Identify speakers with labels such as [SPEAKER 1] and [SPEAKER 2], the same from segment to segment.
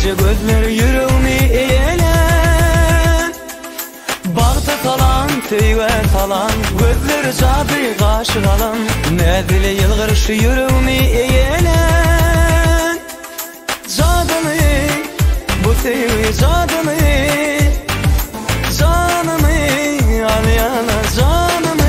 [SPEAKER 1] Nədlicə gözlər yüreğimi eğelen. Bağda talan, teyve talan, gözleri cadı kaşı kalan. Nədli yılgırışı yüreğimi eğelen. Cadını, bu teyve cadını, canımı al yana canımı.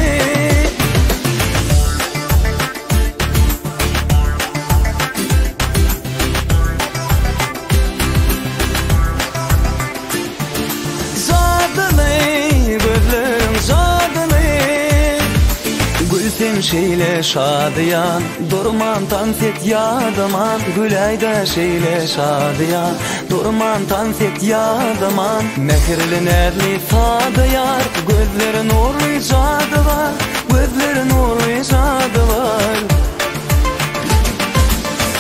[SPEAKER 1] Gülsen şeyle şadıyan, durman tanset yadıman. Gülayda şeyle şadıyan, durman tanset yadıman. Mehirli nerli sadı yar, gözleri nurlu cadı var, gözleri nurlu cadı var.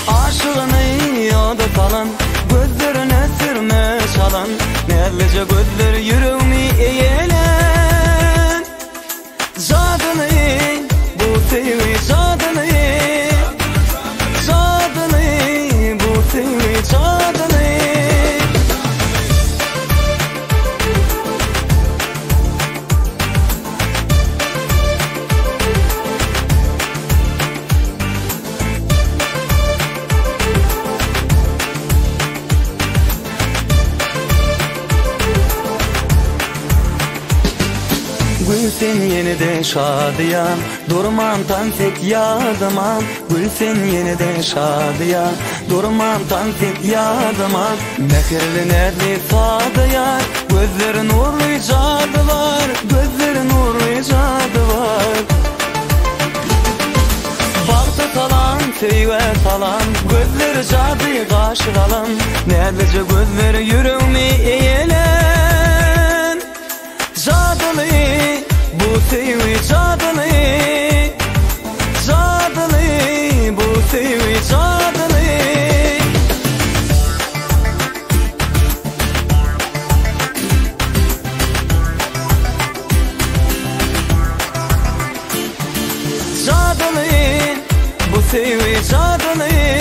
[SPEAKER 1] Aşığını yoda salan, gözlerine sürme çalan. Nerlice gözleri yüreğimi eğelen. Cadını, teyve cadını, cadını, bu teyve cadını. Gülsen yeniden şadıyan, durman tanset yadıman. Gülsen yeniden şadıyan, durman tanset yadıman. Mehirli nerli sadı yar, gözleri nurlu cadı var, gözleri nurlu cadı var. Bağda talan, teyve talan, gözleri cadı kaşı kalan. Nerlice gözleri yüreğimi eğelen. Cadılı, bu teyve cadını, cadını, bu teyve cadını. Cadını, bu teyve cadını.